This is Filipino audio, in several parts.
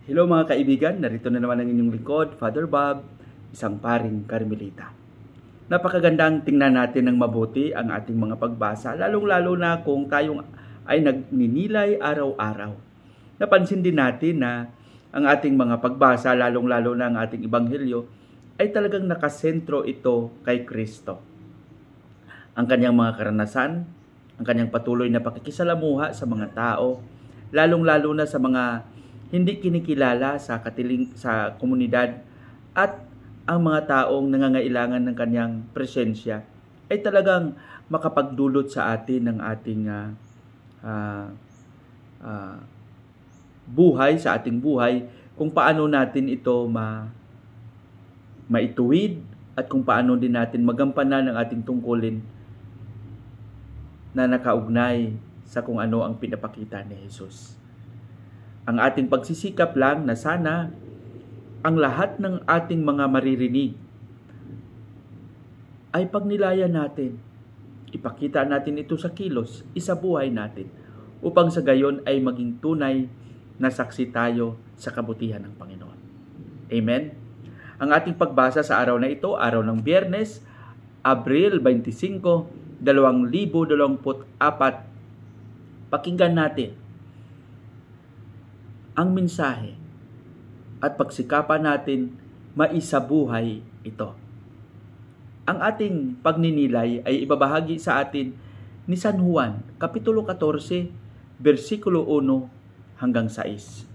Hello mga kaibigan, narito na naman ang inyong lingkod, Father Bob, isang paring Karmelita. Napakagandang tingnan natin ng mabuti ang ating mga pagbasa, lalong-lalo na kung tayong ay nagninilay araw-araw. Napansin din natin na ang ating mga pagbasa, lalong-lalo na ang ating ebanghelyo, ay talagang nakasentro ito kay Kristo. Ang kanyang mga karanasan, ang kanyang patuloy na pakikisalamuha sa mga tao, lalong-lalo na sa mga hindi kinikilala sa komunidad at ang mga taong nangangailangan ng kanyang presensya ay talagang makapagdulot sa atin ng ating buhay, sa ating buhay, kung paano natin ito maituwid at kung paano din natin magampanan ang ating tungkulin na nakaugnay sa kung ano ang pinapakita ni Jesus. Ang ating pagsisikap lang na sana ang lahat ng ating mga maririnig ay pagnilayan natin. Ipakita natin ito sa kilos, isabuhay natin, upang sa gayon ay maging tunay na saksi tayo sa kabutihan ng Panginoon. Amen? Ang ating pagbasa sa araw na ito, araw ng Biyernes, Abril 25, 2024, pakinggan natin ang mensahe at pagsikapan natin maisabuhay ito. Ang ating pagninilay ay ibabahagi sa atin ni San Juan, Kapitulo 14, versikulo 1 hanggang 6.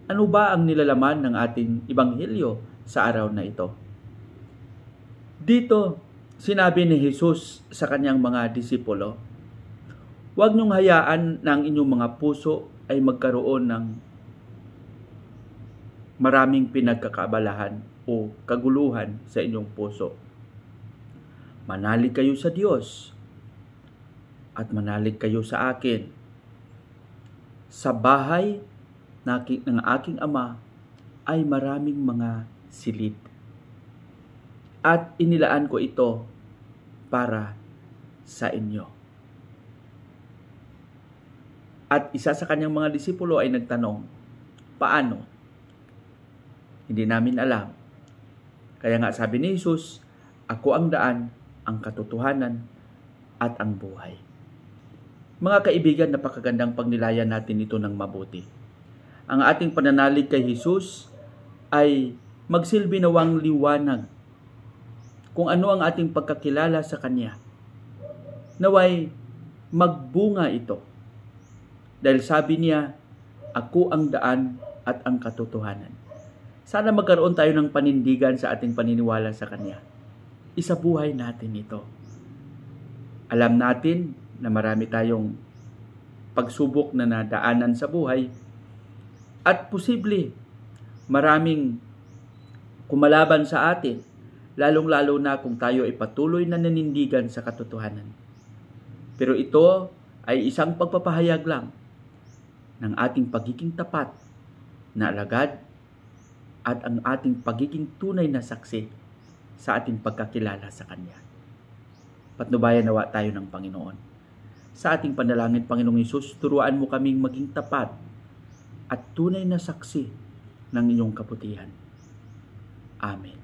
Ano ba ang nilalaman ng ating ebanghelyo sa araw na ito? Dito, sinabi ni Jesus sa kanyang mga disipulo, "Huwag niyong hayaan na ang inyong mga puso ay magkaroon ng maraming pinagkakaabalahan o kaguluhan sa inyong puso. Manalig kayo sa Diyos at manalig kayo sa akin. Sa bahay ng aking Ama ay maraming mga silid. At inilaan ko ito para sa inyo." At isa sa kanyang mga disipulo ay nagtanong, "Paano?" Hindi namin alam. Kaya nga sabi ni Jesus, "Ako ang daan, ang katotohanan, at ang buhay." Mga kaibigan, napakagandang pagnilayan natin ito ng mabuti. Ang ating pananalig kay Jesus ay magsilbi nawang liwanag kung ano ang ating pagkakilala sa Kanya. Naway magbunga ito. Dahil sabi niya, "Ako ang daan at ang katotohanan." Sana magkaroon tayo ng panindigan sa ating paniniwala sa Kanya. Isabuhay natin ito. Alam natin na marami tayong pagsubok na nadaanan sa buhay at posible maraming kumalaban sa atin, lalong-lalo na kung tayo ay patuloy na nanindigan sa katotohanan. Pero ito ay isang pagpapahayag lang ng ating pagiging tapat na alagad at ang ating pagiging tunay na saksi sa ating pagkakilala sa Kanya. Patnubayan nawa tayo ng Panginoon. Sa ating panalangin, Panginoong Hesus, turuan mo kaming maging tapat at tunay na saksi ng iyong kabutihan. Amen.